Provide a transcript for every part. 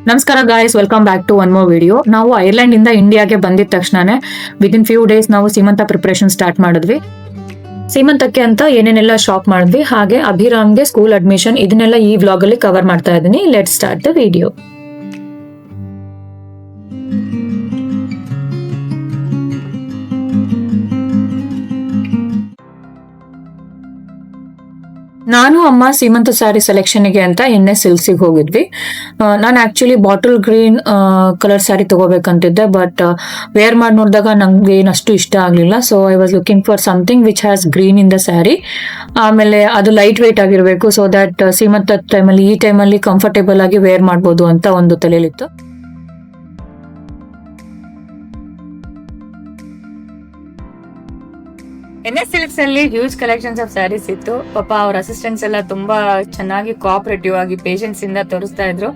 ನಮಸ್ಕಾರ guys, welcome back to one more video. ನಾವು Ireland ಇಂದ ಇಂಡಿಯಾಗೆ ಬಂದಿದ ತಕ್ಷಣನೇ ವಿದಿನ್ ಫ್ಯೂ ಡೇಸ್ ನಾವು ಸೀಮಂತ ಪ್ರಿಪರೇಷನ್ ಸ್ಟಾರ್ಟ್ ಮಾಡಿದ್ವಿ. ಸೀಮಂತಕ್ಕೆ ಅಂತ ಏನೇನೆಲ್ಲ ಶಾಪ್ ಮಾಡಿದ್ವಿ, ಹಾಗೆ ಅಭಿರಾಮ್ಗೆ ಸ್ಕೂಲ್ ಅಡ್ಮಿಷನ್, ಇದನ್ನೆಲ್ಲ ಈ ವ್ಲಾಗ್ ಅಲ್ಲಿ ಕವರ್ ಮಾಡ್ತಾ ಇದ್ದೀನಿ. Let start the video. ನಾನು ಅಮ್ಮ ಸೀಮಂತ ಸ್ಯಾರಿ ಸೆಲೆಕ್ಷನ್ಗೆ ಅಂತ NS ಸಿಲ್ಕ್ಸಿಗೆ ಹೋಗಿದ್ವಿ. ನಾನು actually bottle green colour sari ತಗೋಬೇಕಂತಿದ್ದೆ, ಬಟ್ ವೇರ್ ಮಾಡಿ ನೋಡಿದಾಗ ನಂಗೆ ಏನಷ್ಟು ಇಷ್ಟ ಆಗಲಿಲ್ಲ. So I was looking for something which has green in the sari. ಆಮೇಲೆ ಅದು ಲೈಟ್ ವೇಟ್ ಆಗಿರಬೇಕು, ಸೊ ದಟ್ ಸೀಮಂತ ಟೈಮಲ್ಲಿ ಈ ಟೈಮಲ್ಲಿ ಕಂಫರ್ಟೇಬಲ್ ಆಗಿ ವೇರ್ ಮಾಡ್ಬೋದು ಅಂತ ಒಂದು ತಲೆಯಲ್ಲಿತ್ತು. NS ಸಿಲ್ಕ್ಸ್ ಅಲ್ಲಿ ಹ್ಯೂಜ್ ಕಲೆಕ್ಷನ್ಸ್ ಆಫ್ ಸ್ಯಾರೀಸ್ ಇತ್ತು. ಪಾಪ ಅವ್ರ ಅಸಿಸ್ಟೆಂಟ್ಸ್ ಎಲ್ಲ ತುಂಬಾ ಚೆನ್ನಾಗಿ ಕೋಆಪರೇಟಿವ್ ಆಗಿ ಪೇಷನ್ಸ್ ಇಂದ ತೋರಿಸ್ತಾ ಇದ್ರು.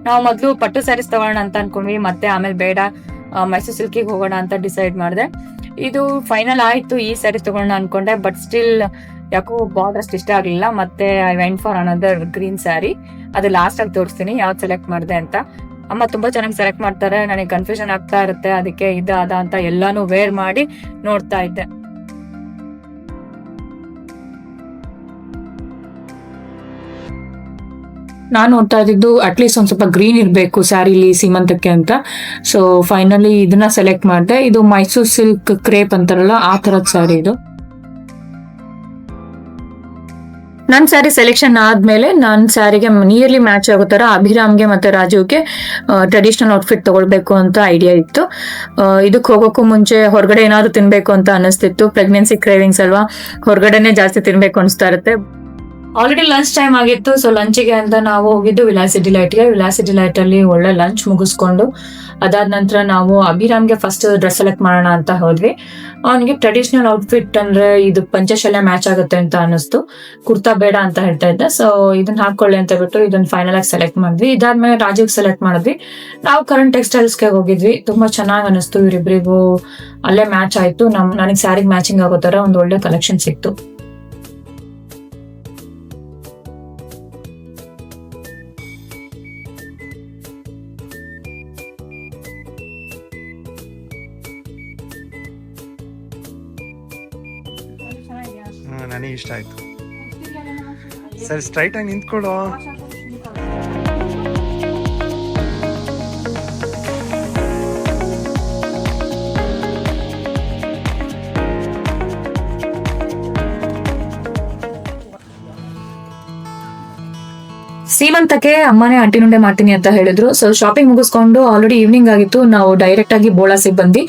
ನಾವು ಮೊದಲು ಪಟ್ಟು ಸ್ಯಾರೀಸ್ ತಗೋಣ ಅಂತ ಅನ್ಕೊಂಡ್ವಿ, ಮತ್ತೆ ಆಮೇಲೆ ಬೇಡ ಮೈಸೂರು ಸಿಲ್ಕಿಗೆ ಹೋಗೋಣ ಅಂತ ಡಿಸೈಡ್ ಮಾಡಿದೆ. ಇದು ಫೈನಲ್ ಆಯ್ತು, ಈ ಸ್ಯಾರಿ ತಗೋಣ ಅನ್ಕೊಂಡೆ, ಬಟ್ ಸ್ಟಿಲ್ ಯಾಕೋ ಬಾರ್ಡರ್ ಅಷ್ಟು ಇಷ್ಟ ಆಗ್ಲಿಲ್ಲ. ಮತ್ತೆ I went for another green sari. ಅದು ಲಾಸ್ಟ್ ಆಗಿ ತೋರಿಸ್ತೀನಿ ಯಾವ್ದು ಸೆಲೆಕ್ಟ್ ಮಾಡಿದೆ ಅಂತ. ಅಮ್ಮ ತುಂಬಾ ಚೆನ್ನಾಗಿ ಸೆಲೆಕ್ಟ್ ಮಾಡ್ತಾರೆ, ನನಗೆ ಕನ್ಫ್ಯೂಷನ್ ಆಗ್ತಾ ಇರುತ್ತೆ, ಅದಕ್ಕೆ ಇದು ಅದ ಅಂತ ಎಲ್ಲಾನು ವೇರ್ ಮಾಡಿ ನೋಡ್ತಾ ಇದ್ದೆ. ನಾನು ನೋಡ್ತಾ ಇದ್ದಿದ್ದು ಅಟ್ಲೀಸ್ಟ್ ಒಂದ್ ಸ್ವಲ್ಪ ಗ್ರೀನ್ ಇರಬೇಕು ಸ್ಯಾರಿಲಿ ಸೀಮಂತಕ್ಕೆ ಅಂತ. ಸೊ ಫೈನಲಿ ಇದನ್ನ ಸೆಲೆಕ್ಟ್ ಮಾಡಿದೆ. ಇದು ಮೈಸೂರು ಸಿಲ್ಕ್ ಕ್ರೇಪ್ ಅಂತಾರಲ್ಲ, ಆ ತರದ ಸ್ಯಾರಿ ಇದು. ನನ್ನ ಸ್ಯಾರಿ ಸೆಲೆಕ್ಷನ್ ಆದ್ಮೇಲೆ ನನ್ನ ಸ್ಯಾರಿಗೆ ನಿಯರ್ಲಿ ಮ್ಯಾಚ್ ಆಗೋ ತರ ಅಭಿರಾಮ್ಗೆ ಮತ್ತೆ ರಾಜುಗೆ ಟ್ರೆಡಿಷನಲ್ ಔಟ್ಫಿಟ್ ತಗೊಳ್ಬೇಕು ಅಂತ ಐಡಿಯಾ ಇತ್ತು. ಇದಕ್ಕೆ ಹೋಗೋಕ್ಕೂ ಮುಂಚೆ ಹೊರಗಡೆ ಏನಾದ್ರು ತಿನ್ಬೇಕು ಅಂತ ಅನಿಸ್ತಿತ್ತು. ಪ್ರೆಗ್ನೆನ್ಸಿ ಕ್ರೇವಿಂಗ್ಸ್ ಅಲ್ವಾ, ಹೊರಗಡೆನೆ ಜಾಸ್ತಿ ತಿನ್ಬೇಕು ಅನಿಸ್ತಾ ಇರುತ್ತೆ. ಆಲ್ರೆಡಿ ಲಂಚ್ ಟೈಮ್ ಆಗಿತ್ತು, ಸೊ ಲಂಚಿಗೆ ಅಂತ ನಾವು ಹೋಗಿದ್ದು ವಿಲಾಸಿ ಡಿಲೈಟ್ಗೆ. ವಿಲಾಸಿ ಡಿಲೈಟ್ ಅಲ್ಲಿ ಒಳ್ಳೆ ಲಂಚ್ ಮುಗಿಸ್ಕೊಂಡು ಅದಾದ ನಂತರ ನಾವು ಅಭಿರಾಮ್ಗೆ ಫಸ್ಟ್ ಡ್ರೆಸ್ ಸೆಲೆಕ್ಟ್ ಮಾಡೋಣ ಅಂತ ಹೋದ್ವಿ. ಅವನಿಗೆ ಟ್ರೆಡಿಷನಲ್ ಔಟ್ಫಿಟ್ ಅಂದ್ರೆ ಇದು ಪಂಚಶಾಲೆ ಮ್ಯಾಚ್ ಆಗುತ್ತೆ ಅಂತ ಅನಿಸ್ತು. ಕುರ್ತಾ ಬೇಡ ಅಂತ ಹೇಳ್ತಾ ಇದ್ದ, ಸೊ ಇದನ್ನ ಹಾಕೊಳ್ಳಿ ಅಂತ ಬಿಟ್ಟು ಇದನ್ನ ಫೈನಲ್ ಆಗಿ ಸೆಲೆಕ್ಟ್ ಮಾಡಿದ್ವಿ. ಇದಾದ್ಮೇಲೆ ರಾಜುಗೆ ಸೆಲೆಕ್ಟ್ ಮಾಡಿದ್ವಿ. ನಾವು ಕರೆಂಟ್ ಟೆಕ್ಸ್ಟೈಲ್ಸ್ಗೆ ಹೋಗಿದ್ವಿ. ತುಂಬಾ ಚೆನ್ನಾಗಿ ಅನಿಸ್ತು, ಇವರಿಬ್ಬರಿಗೂ ಅಲ್ಲೇ ಮ್ಯಾಚ್ ಆಯ್ತು. ನನಗೆ ಸ್ಯಾರಿಗೆ ಮ್ಯಾಚಿಂಗ್ ಆಗೋ ತರ ಒಂದು ಒಳ್ಳೆ ಕಲೆಕ್ಷನ್ ಸಿಕ್ತು. ನನಗೆ ಇಷ್ಟ ಆಯ್ತು. ಸರಿ, ಸ್ಟ್ರೈಟ್ ಆಗಿ ನಿಂತ್ಕೊಳ್ಳೋ. ಸೀಮಂತಕ್ಕೆ ಅಮ್ಮನೇ ಅಂಟಿನುಂಡೆ ಮಾಡ್ತೀನಿ ಅಂತ ಹೇಳಿದ್ರು. ಸೊ ಶಾಪಿಂಗ್ ಮುಗಿಸ್ಕೊಂಡು ಆಲ್ರೆಡಿ ಈವ್ನಿಂಗ್ ಆಗಿತ್ತು. ನಾವು ಡೈರೆಕ್ಟ್ ಆಗಿ ಬೋಳಾಸಿಗೆ ಬಂದ್ವಿ.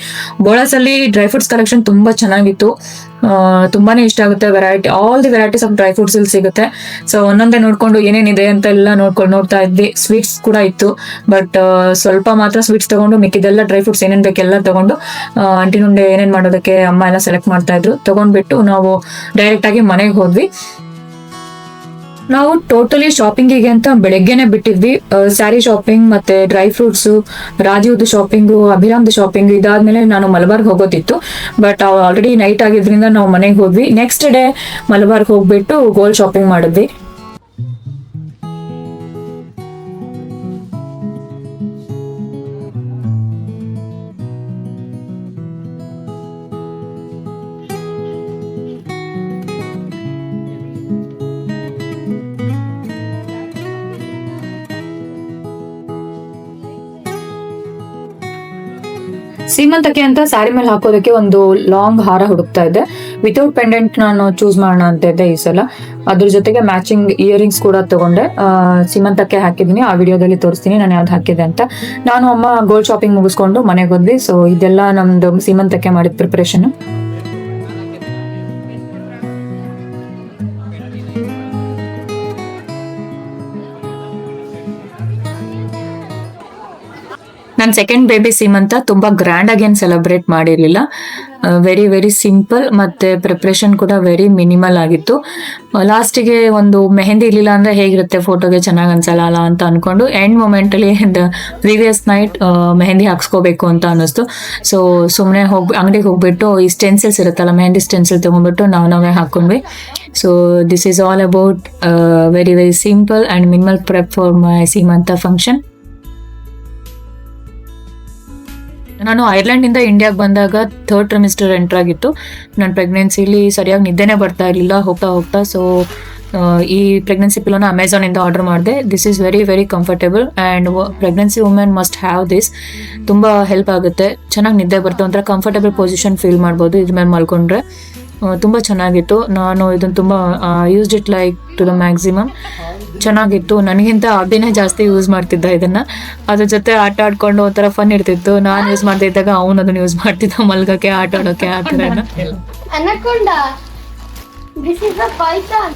ಬೋಳಾಸಲ್ಲಿ ಡ್ರೈ ಫ್ರೂಟ್ಸ್ ಕಲೆಕ್ಷನ್ ತುಂಬಾ ಚೆನ್ನಾಗಿತ್ತು. ತುಂಬಾನೇ ಇಷ್ಟ ಆಗುತ್ತೆ. Variety, all the varieties of dry fruits ಇಲ್ಲಿ ಸಿಗುತ್ತೆ. ಸೊ ಒಂದೊಂದೇ ನೋಡ್ಕೊಂಡು ಏನೇನಿದೆ ಅಂತ ಎಲ್ಲ ನೋಡ್ತಾ ಇದ್ವಿ. ಸ್ವೀಟ್ಸ್ ಕೂಡ ಇತ್ತು, ಬಟ್ ಸ್ವಲ್ಪ ಮಾತ್ರ ಸ್ವೀಟ್ಸ್ ತಗೊಂಡು ಮಿಕ್ಕಿದೆಲ್ಲ ಡ್ರೈ ಫ್ರೂಟ್ಸ್ ಏನೇನ್ ಬೇಕೆಲ್ಲ ತಗೊಂಡು ಅಂಟಿನುಂಡೆ ಏನೇನ್ ಮಾಡೋದಕ್ಕೆ ಅಮ್ಮ ಎಲ್ಲ ಸೆಲೆಕ್ಟ್ ಮಾಡ್ತಾ ಇದ್ರು. ತಗೊಂಡ್ಬಿಟ್ಟು ನಾವು ಡೈರೆಕ್ಟ್ ಆಗಿ ಮನೆಗೆ ಹೋದ್ವಿ. ನಾವು ಟೋಟಲಿ ಶಾಪಿಂಗಿಗೆ ಅಂತ ಬೆಳಗ್ಗೆನೆ ಬಿಟ್ಟಿದ್ವಿ. ಸ್ಯಾರಿ ಶಾಪಿಂಗ್ ಮತ್ತೆ ಡ್ರೈ ಫ್ರೂಟ್ಸ್, ರಾಜುದು ಶಾಪಿಂಗು, ಅಭಿರಾಮ್ದು ಶಾಪಿಂಗ್ ಇದಾದ್ಮೇಲೆ ನಾನು ಮಲಬಾರ್ಗೆ ಹೋಗೋದಿತ್ತು. ಬಟ್ ಆಲ್ರೆಡಿ ನೈಟ್ ಆಗಿದ್ರಿಂದ ನಾವು ಮನೆಗೆ ಹೋದ್ವಿ. ನೆಕ್ಸ್ಟ್ ಡೇ ಮಲಬಾರ್ಗೆ ಹೋಗ್ಬಿಟ್ಟು ಗೋಲ್ಡ್ ಶಾಪಿಂಗ್ ಮಾಡಿದ್ವಿ. ಸೀಮಂತಕ್ಕೆ ಅಂತ ಸ್ಯಾರಿ ಮೇಲೆ ಹಾಕೋದಕ್ಕೆ ಒಂದು ಲಾಂಗ್ ಹಾರ ಹುಡುಕ್ತಾ ಇದ್ದೆ. ವಿತೌಟ್ ಪೆಂಡೆಂಟ್ ನಾನು ಚೂಸ್ ಮಾಡೋಣ ಅಂತ ಇದ್ದೆ ಈ ಸಲ. ಅದ್ರ ಜೊತೆಗೆ ಮ್ಯಾಚಿಂಗ್ ಇಯರಿಂಗ್ಸ್ ಕೂಡ ತಗೊಂಡೆ. ಸೀಮಂತಕ್ಕೆ ಹಾಕಿದ್ದೀನಿ, ಆ ವಿಡಿಯೋದಲ್ಲಿ ತೋರಿಸ್ತೀನಿ ನಾನು ಯಾವ್ದು ಹಾಕಿದೆ ಅಂತ. ನಾನು ಅಮ್ಮ ಗೋಲ್ಡ್ ಶಾಪಿಂಗ್ ಮುಗಿಸ್ಕೊಂಡು ಮನೆಗೆ ಹೋದ್ವಿ. ಸೊ ಇದೆಲ್ಲ ನಮ್ದು ಸೀಮಂತಕ್ಕೆ ಮಾಡಿದ ಪ್ರಿಪರೇಷನ್. ನನ್ನ ಸೆಕೆಂಡ್ ಬೇಬಿ ಸೀಮಂತ ತುಂಬಾ ಗ್ರ್ಯಾಂಡ್ ಆಗಿ ಏನು ಸೆಲೆಬ್ರೇಟ್ ಮಾಡಿರ್ಲಿಲ್ಲ. ವೆರಿ ವೆರಿ ಸಿಂಪಲ್, ಮತ್ತೆ ಪ್ರಿಪ್ರೇಷನ್ ಕೂಡ ವೆರಿ ಮಿನಿಮಲ್ ಆಗಿತ್ತು. ಲಾಸ್ಟಿಗೆ ಒಂದು ಮೆಹಂದಿ ಇರ್ಲಿಲ್ಲ ಅಂದ್ರೆ ಹೇಗಿರುತ್ತೆ, ಫೋಟೋಗೆ ಚೆನ್ನಾಗಿ ಅನ್ಸಲ್ಲ ಅಲ್ಲ ಅಂತ ಅನ್ಕೊಂಡು ಎಂಡ್ ಮೂಮೆಂಟ್ ಅಲ್ಲಿ ಪ್ರೀವಿಯಸ್ ನೈಟ್ ಮೆಹಂದಿ ಹಾಕ್ಸ್ಕೋಬೇಕು ಅಂತ ಅನ್ನಿಸ್ತು. ಸೊ ಸುಮ್ಮನೆ ಅಂಗಡಿಗೆ ಹೋಗ್ಬಿಟ್ಟು ಈ ಸ್ಟೆನ್ಸಿಲ್ಸ್ ಇರುತ್ತಲ್ಲ, ಮೆಹಂದಿ ಸ್ಟೆನ್ಸಿಲ್ ತಗೊಂಡ್ಬಿಟ್ಟು ನಾವೇ ಹಾಕೊಂಡ್ವಿ. So this is all about very very simple and minimal prep for my seemantha function. ನಾನು ಐರ್ಲೆಂಡಿಂದ ಇಂಡಿಯಾಗೆ ಬಂದಾಗ 3rd ಟ್ರಿಮಿಸ್ಟರ್ ಎಂಟರ್ ಆಗಿತ್ತು. ನನ್ನ ಪ್ರೆಗ್ನೆನ್ಸಿಲಿ ಸರಿಯಾಗಿ ನಿದ್ದೆನೇ ಬರ್ತಾ ಇರಲಿಲ್ಲ ಹೋಗ್ತಾ. ಸೊ ಈ ಪ್ರೆಗ್ನೆನ್ಸಿ ಪಿಲ್ಲೋನ ಅಮೆಝಾನಿಂದ ಆರ್ಡರ್ ಮಾಡಿದೆ. This is very very comfortable and pregnancy women must have this. ತುಂಬ ಹೆಲ್ಪ್ ಆಗುತ್ತೆ, ಚೆನ್ನಾಗಿ ನಿದ್ದೆ ಬರುತ್ತೆ, ಒಂಥರ ಕಂಫರ್ಟೇಬಲ್ ಪೊಸಿಷನ್ ಫೀಲ್ ಮಾಡ್ಬೋದು ಇದ್ರ ಮೇಲೆ ಮಲ್ಕೊಂಡ್ರೆ. ತುಂಬ ಚೆನ್ನಾಗಿತ್ತು. ನಾನು ಇದನ್ನು ತುಂಬ used it like to the maximum. ಚೆನ್ನಾಗಿತ್ತು. ನನಗಿಂತ ಅಭಿನೇ ಜಾಸ್ತಿ ಯೂಸ್ ಮಾಡ್ತಿದ್ದ ಇದನ್ನು. ಅದ್ರ ಜೊತೆ ಆಟ ಆಡ್ಕೊಂಡು ಒಂಥರ ಫನ್ ಇರ್ತಿತ್ತು. ನಾನು ಯೂಸ್ ಮಾಡ್ತಾ ಇದ್ದಾಗ ಅವನು ಅದನ್ನು ಯೂಸ್ ಮಾಡ್ತಿದ್ದ ಮಲ್ಗಕ್ಕೆ, ಆಟ ಆಡೋಕ್ಕೆ, ಆ ಥರ ಎಲ್ಲ. Anaconda. This is a python.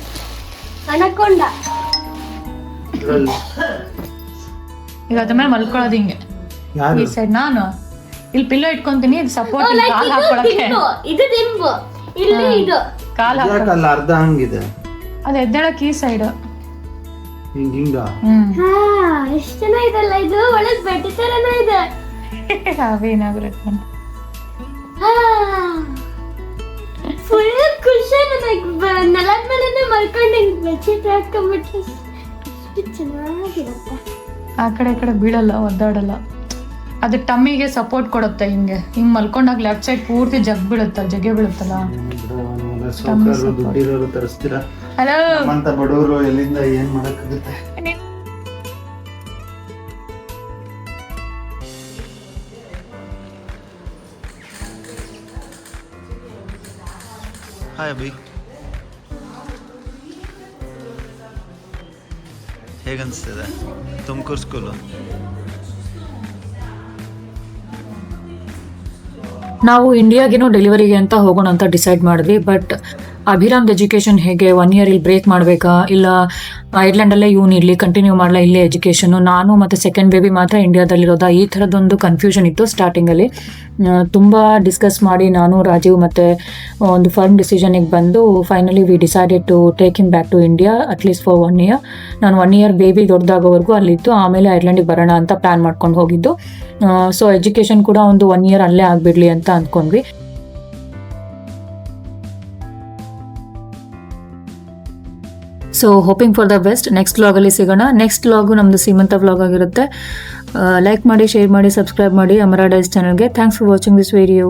Anaconda. ಈಗ ಅದ್ರ ಮೇಲೆ ಮಲ್ಕೊಳ್ಳೋದು ಹಿಂಗೆ ಈ ಸೈಡ್. ನಾನು ಇಲ್ಲಿ ಪಿಲ್ಲೋ ಇಟ್ಕೊಂತೀನಿ, ಇದು ಸಪೋರ್ಟ್ ಕಾಲ್ ಹಾಕೊಳಕ್ಕೆ. ಇದು ದಿಂಬು, ಇಲ್ಲಿ ಇದು ಕಾಲ್ ಯಾಕಲ್ಲ ಅರ್ಧ ಹಂಗಿದೆ ಅದು ಎದ್ದೇಳಕ್ಕೆ ಈ ಸೈಡ್. ಹಿಂಗ ಎಷ್ಟು ಚೆನ್ನಾಗಿದೆಲ್ಲ ಇದು. ಒಳಗ್ ಬೆಡ್ ತರನ ಇದೆ. ಅವೇನಾಗಿರುತ್ತೆ ಫುಲ್ ಕುಶನ್. ನೆಲದ ಮೇಲೆ ಮಲ್ಕೊಂಡು ಹಿಂಗ್ ಬೆಡ್ಶೀಟ್ ಹಾಕೊಂಡ್ಬಿಟ್ರೆ ಎಷ್ಟು ಚೆನ್ನಾಗಿರುತ್ತೆ. ಆ ಕಡೆ ಈ ಕಡೆ ಬೀಳಲ್ಲ, ಒದ್ದಾಡಲ್ಲ. ಅದು ಟಮ್ಮಿಗೆ ಸಪೋರ್ಟ್ ಕೊಡುತ್ತೆ. ಹಿಂಗೆ ಮಲ್ಕೊಂಡಾಗ ಲೆಫ್ಟ್ ಸೈಡ್ ಪೂರ್ತಿ ಜಗ್ಗೆ ಬೀಳುತ್ತಲ್ಲ. ದುಡ್ಡಿರೋರು ತರಿಸ್ತೀರಾ? ಹಲೋ ನಮ್ಮಂತ ಬಡವರು ಎಲ್ಲಿಂದ ಏನ್ ಮಾಡಕ್ಕಾಗುತ್ತೆ? ಹಾಯ್ ಅಭಿ, ಹೇಗನ್ಸ್ತಿದೆ ತುಮಕೂರು ಸ್ಕೂಲು? ನಾವು ಇಂಡಿಯಾಗೇನೋ ಡೆಲಿವರಿಗೆ ಅಂತ ಹೋಗೋಣ ಅಂತ ಡಿಸೈಡ್ ಮಾಡಿದ್ವಿ. ಬಟ್ ಅಭಿರಾಮ್ದು ಎಜುಕೇಷನ್ ಹೇಗೆ 1 year ಇಲ್ಲಿ ಬ್ರೇಕ್ ಮಾಡಬೇಕಾ, ಇಲ್ಲ ಐರ್ಲೆಂಡಲ್ಲೇ ಇವನು ಇಲ್ಲಿ ಕಂಟಿನ್ಯೂ ಮಾಡಲ್ಲ ಇಲ್ಲೇ ಎಜುಕೇಷನು, ನಾನು ಮತ್ತು ಸೆಕೆಂಡ್ ಬೇಬಿ ಮಾತ್ರ ಇಂಡಿಯಾದಲ್ಲಿರೋದಾ, ಈ ಥರದ್ದೊಂದು ಕನ್ಫ್ಯೂಷನ್ ಇತ್ತು ಸ್ಟಾರ್ಟಿಂಗಲ್ಲಿ. ತುಂಬ ಡಿಸ್ಕಸ್ ಮಾಡಿ ನಾನು ರಾಜೀವ್ ಮತ್ತು ಒಂದು ಫರ್ಮ್ ಡಿಸಿಷನಿಗೆ ಬಂದು finally we decided to take him back to India at least for 1 year. ನಾನು 1 year ಬೇಬಿ ದೊಡ್ಡದಾಗೋವರೆಗೂ ಅಲ್ಲಿತ್ತು, ಆಮೇಲೆ ಐರ್ಲೆಂಡಿಗೆ ಬರೋಣ ಅಂತ ಪ್ಲ್ಯಾನ್ ಮಾಡ್ಕೊಂಡು ಹೋಗಿದ್ದು. ಸೊ ಎಜುಕೇಷನ್ ಕೂಡ ಒಂದು 1 year ಅಲ್ಲೇ ಆಗಿಬಿಡಲಿ ಅಂತ ಅಂದ್ಕೊಂಡ್ವಿ. So hoping for the best. Next ವ್ಲಾಗಲ್ಲಿ ಸಿಗೋಣ. ನೆಕ್ಸ್ಟ್ ವ್ಲಾಗು ನಮ್ಮದು ಸೀಮಂತ ವ್ಲಾಗ್ ಆಗಿರುತ್ತೆ. ಲೈಕ್ ಮಾಡಿ, ಶೇರ್ ಮಾಡಿ, ಸಬ್ಸ್ಕ್ರೈಬ್ ಮಾಡಿ ಅಮರಾ ಡೈಸ್ ಚಾನಲ್ಗೆ. Thanks for watching this video.